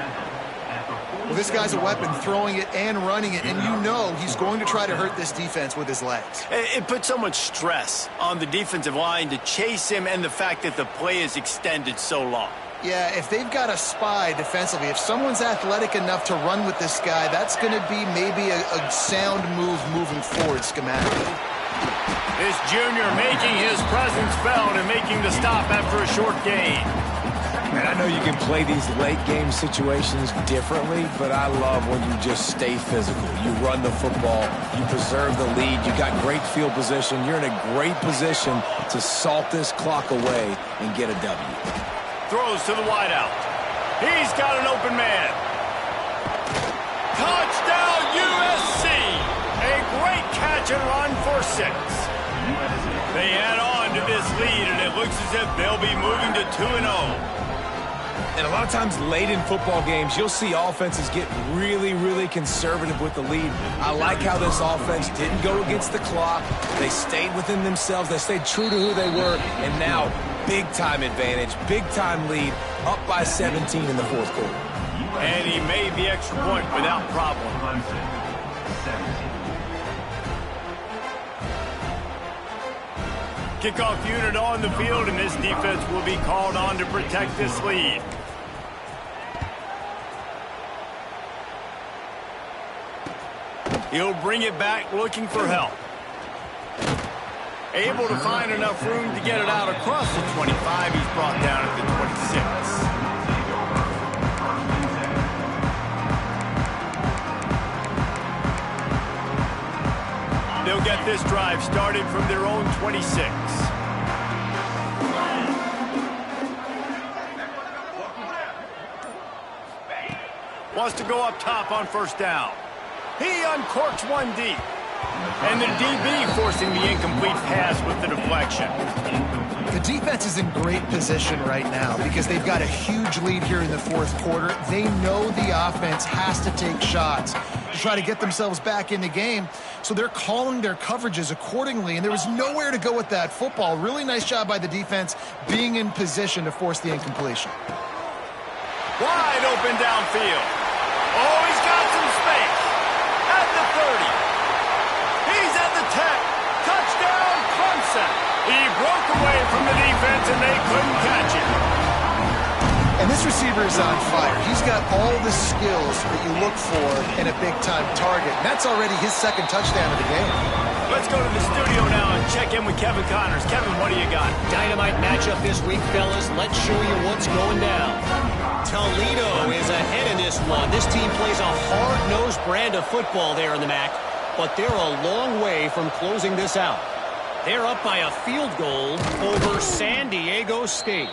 Well, this guy's a weapon, throwing it and running it, and you know he's going to try to hurt this defense with his legs. It puts so much stress on the defensive line to chase him and the fact that the play is extended so long. Yeah, if they've got a spy defensively, if someone's athletic enough to run with this guy, that's going to be maybe a sound move moving forward schematically. This junior making his presence felt and making the stop after a short gain. And I know you can play these late game situations differently, but I love when you just stay physical. You run the football, you preserve the lead, you got great field position, you're in a great position to salt this clock away and get a W. Throws to the wideout. He's got an open man. Touchdown USC! A great catch and run for 6. They add on to this lead, and it looks as if they'll be moving to 2-0. And a lot of times late in football games, you'll see offenses get really, really conservative with the lead. I like how this offense didn't go against the clock. They stayed within themselves. They stayed true to who they were. And now, big-time advantage, big-time lead, up by 17 in the fourth quarter. And he made the extra point without problem. Kickoff unit on the field, and this defense will be called on to protect this lead. He'll bring it back looking for help. Able to find enough room to get it out across the 25. He's brought down at the 26. They'll get this drive started from their own 26. Wants to go up top on first down. He uncorks one deep. And the DB forcing the incomplete pass with the deflection. The defense is in great position right now because they've got a huge lead here in the fourth quarter. They know the offense has to take shots to try to get themselves back in the game. So they're calling their coverages accordingly, and there was nowhere to go with that football. Really nice job by the defense being in position to force the incompletion. Wide open downfield. Oh, he's got some space. At the 30. He's at the 10. Touchdown, Clemson. He broke away from the defense, and they couldn't catch him. And this receiver is on fire. He's got all the skills that you look for in a big-time target. And that's already his second touchdown of the game. Let's go to the studio now and check in with Kevin Connors. Kevin, what do you got? Dynamite matchup this week, fellas. Let's show you what's going down. Toledo is ahead in this one. This team plays a hard-nosed brand of football there in the MAC, but they're a long way from closing this out. They're up by a field goal over San Diego State.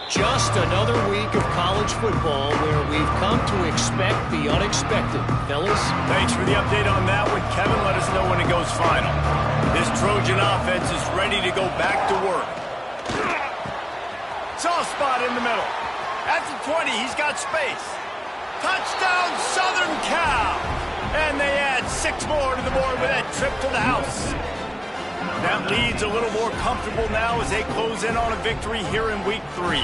Just another week of college football where we've come to expect the unexpected. Fellas? Thanks for the update on that one, Kevin. Let us know when it goes final. This Trojan offense is ready to go back to work. Soft spot in the middle. At the 20, he's got space. Touchdown, Southern Cal! And they add 6 more to the board with that trip to the house. That lead's a little more comfortable now as they close in on a victory here in week 3.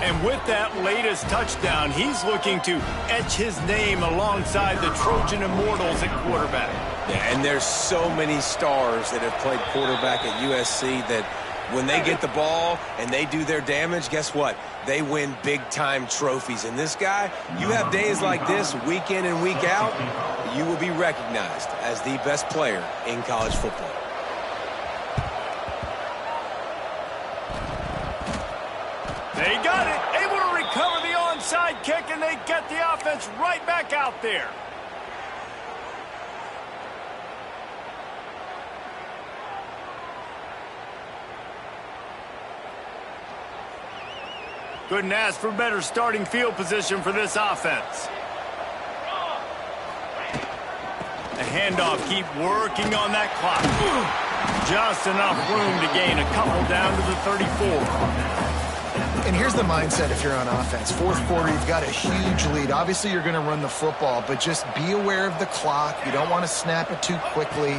And with that latest touchdown, he's looking to etch his name alongside the Trojan Immortals at quarterback. Yeah, and there's so many stars that have played quarterback at USC that when they get the ball and they do their damage, guess what? They win big-time trophies. And this guy, you have days like this, week in and week out, you will be recognized as the best player in college football. They got it, able to recover the onside kick, and they get the offense right back out there. Couldn't ask for better starting field position for this offense. The handoff, keep working on that clock. Just enough room to gain a couple down to the 34. And here's the mindset if you're on offense. Fourth quarter, you've got a huge lead. Obviously, you're going to run the football, but just be aware of the clock. You don't want to snap it too quickly.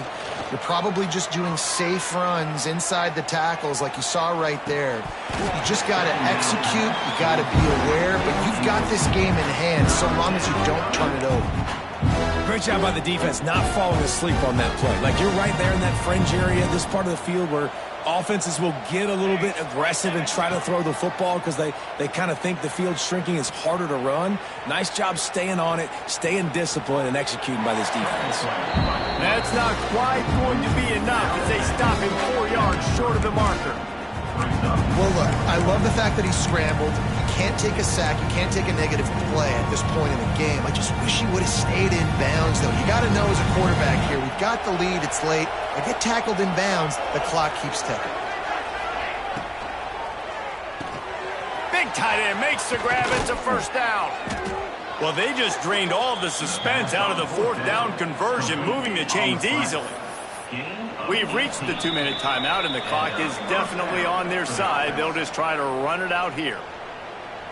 You're probably just doing safe runs inside the tackles like you saw right there. You just got to execute. You got to be aware, but you've got this game in hand so long as you don't turn it over. Great job by the defense not falling asleep on that play. Like, you're right there in that fringe area, this part of the field where offenses will get a little bit aggressive and try to throw the football because they kind of think the field's shrinking. It's harder to run. Nice job staying on it, staying disciplined, and executing by this defense. That's not quite going to be enough as they stop him 4 yards short of the marker. Well, look, I love the fact that he scrambled. You can't take a sack. You can't take a negative play at this point in the game. I just wish he would have stayed in bounds, though. You got to know as a quarterback here, we've got the lead. It's late. I get tackled in bounds. The clock keeps ticking. Big tight end makes the grab. It's a first down. Well, they just drained all the suspense out of the fourth down conversion, moving the chains easily. We've reached the 2-minute timeout, and the clock is definitely on their side. They'll just try to run it out here.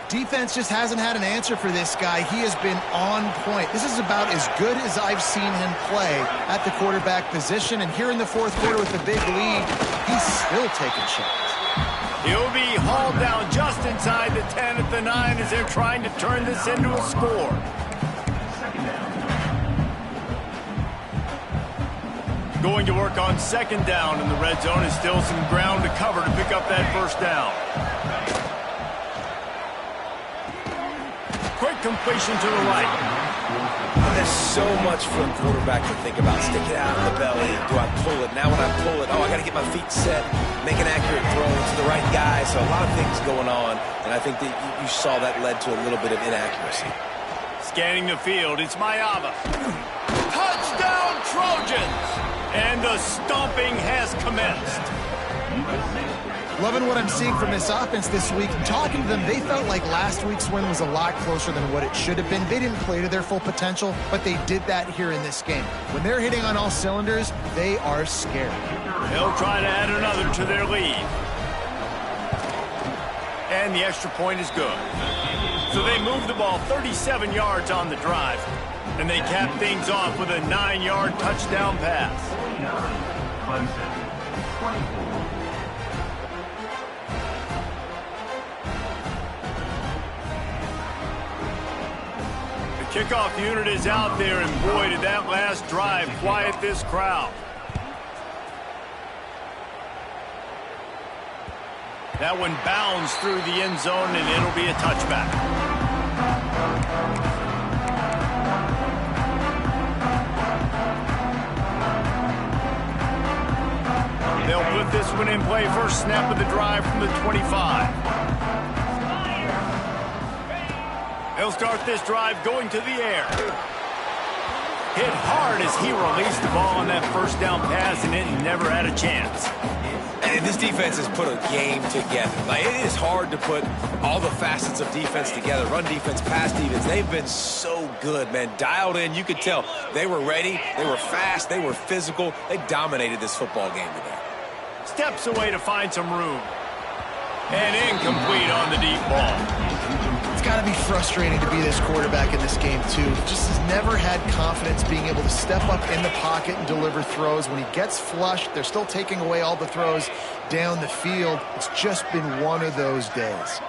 Defense just hasn't had an answer for this guy. He has been on point. This is about as good as I've seen him play at the quarterback position. And here in the fourth quarter with the big lead, he's still taking shots. He'll be hauled down just inside the 10 at the 9 as they're trying to turn this into a score. Going to work on second down in the red zone, and still some ground to cover to pick up that first down. Quick completion to the right. There's so much for a quarterback to think about. Stick it out in the belly. Do I pull it? Now when I pull it, I got to get my feet set, make an accurate throw to the right guy. So a lot of things going on, and I think that you saw that led to a little bit of inaccuracy. Scanning the field, it's Mayava. Touchdown, Trojans! And the stomping has commenced. Loving what I'm seeing from this offense this week. Talking to them, they felt like last week's win was a lot closer than what it should have been. They didn't play to their full potential, but they did that here in this game. When they're hitting on all cylinders, they are scared. They'll try to add another to their lead. And the extra point is good. So they move the ball 37 yards on the drive. And they cap things off with a 9-yard touchdown pass. The kickoff unit is out there, and boy, did that last drive quiet this crowd. That one bounds through the end zone, and it'll be a touchback. They'll put this one in play. First snap of the drive from the 25. They'll start this drive going to the air. hit hard as he released the ball on that first down pass, and it never had a chance. And this defense has put a game together. Like, it is hard to put all the facets of defense together. Run defense, pass defense. They've been so good, man. Dialed in. You could tell they were ready. They were fast. They were physical. They dominated this football game today. Steps away to find some room. And incomplete on the deep ball. It's got to be frustrating to be this quarterback in this game, too. Just has never had confidence being able to step up in the pocket and deliver throws. When he gets flushed, they're still taking away all the throws down the field. It's just been one of those days.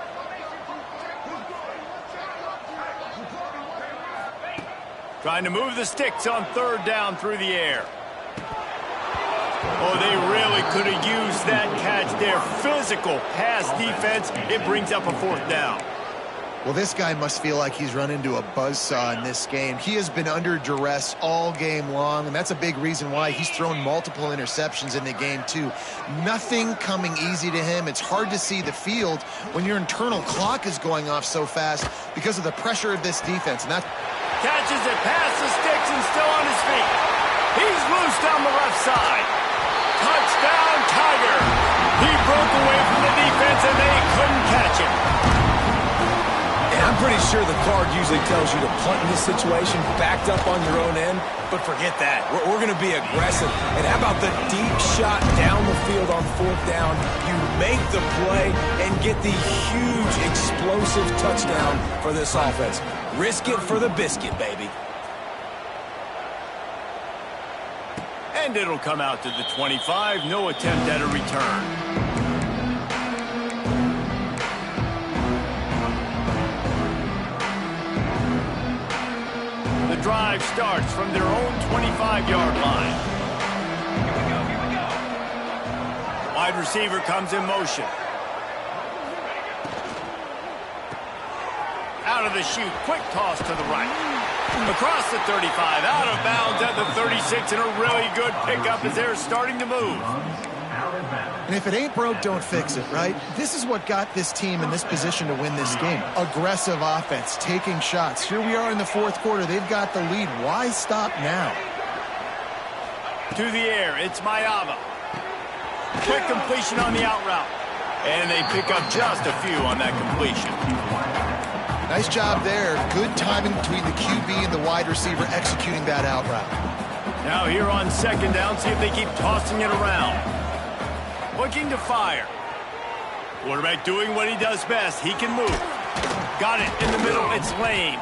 Trying to move the sticks on third down through the air. Oh, they really could have used that catch there. Physical pass defense. It brings up a fourth down. Well, this guy must feel like he's run into a buzzsaw in this game. He has been under duress all game long, and that's a big reason why he's thrown multiple interceptions in the game, too. Nothing coming easy to him. It's hard to see the field when your internal clock is going off so fast because of the pressure of this defense. And that catches it past the sticks and still on his feet. He's loose down the left side. Touchdown, Tiger. He broke away from the defense, and they couldn't catch him. And I'm pretty sure the card usually tells you to punt in this situation, backed up on your own end, but forget that. We're going to be aggressive. And how about the deep shot down the field on fourth down? You make the play and get the huge explosive touchdown for this offense. Risk it for the biscuit, baby. And it'll come out to the 25. No attempt at a return. The drive starts from their own 25-yard line. Here we go, here we go. Wide receiver comes in motion. Out of the chute, quick toss to the right. Across the 35, out of bounds at the 36, and a really good pickup as they're starting to move. And if it ain't broke, don't fix it, right? This is what got this team in this position to win this game. Aggressive offense, taking shots. Here we are in the fourth quarter. They've got the lead. Why stop now? To the air, it's Mayava. Quick completion on the out route. And they pick up just a few on that completion. Nice job there. Good timing between the QB and the wide receiver executing that out route. Now here on second down, see if they keep tossing it around. Looking to fire. Quarterback doing what he does best. He can move. Got it in the middle. It's Lane.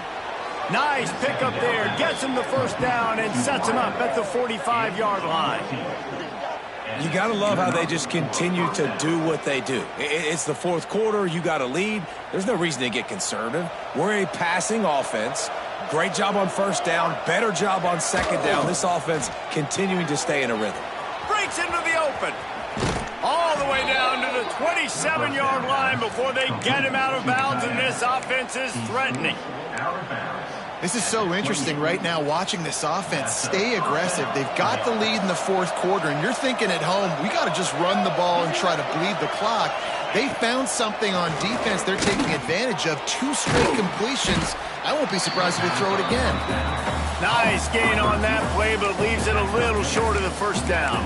Nice pickup there. Gets him the first down and sets him up at the 45-yard line. You got to love how they just continue to do what they do. It's the fourth quarter. You got a lead. There's no reason to get conservative. We're a passing offense. Great job on first down. Better job on second down. This offense continuing to stay in a rhythm. Breaks into the open. All the way down to the 27-yard line before they get him out of bounds, and this offense is threatening. This is so interesting right now, watching this offense stay aggressive. They've got the lead in the fourth quarter, and you're thinking at home, we got to just run the ball and try to bleed the clock. They found something on defense they're taking advantage of. 2 straight completions. I won't be surprised if they throw it again. Nice gain on that play, but leaves it a little short of the first down.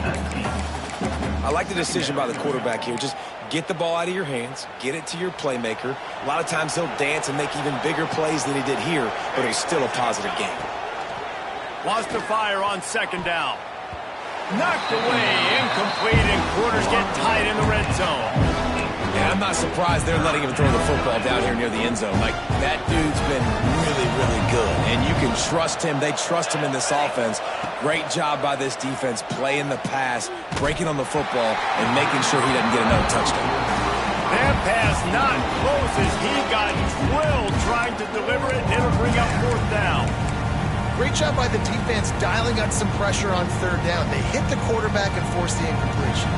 I like the decision by the quarterback here. Just get the ball out of your hands, get it to your playmaker. A lot of times he'll dance and make even bigger plays than he did here, but it was still a positive game. Wants to fire on second down. Knocked away, incomplete, and quarters get tight in the red zone. And I'm not surprised they're letting him throw the football down here near the end zone. Like, that dude's been really, really good. And you can trust him. They trust him in this offense. Great job by this defense playing the pass, breaking on the football, and making sure he doesn't get another touchdown. That pass not close as he got drilled trying to deliver it, and it'll bring up fourth down. Great job by the defense dialing up some pressure on third down. They hit the quarterback and forced the incompletion.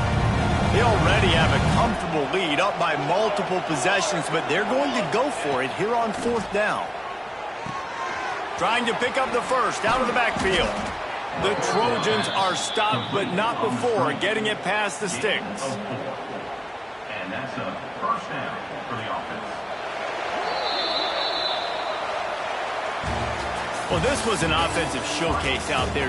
They already have a comfortable lead, up by multiple possessions, but they're going to go for it here on fourth down. Trying to pick up the first out of the backfield. The Trojans are stopped, but not before getting it past the sticks. And that's a first down for the offense. Well, this was an offensive showcase out there.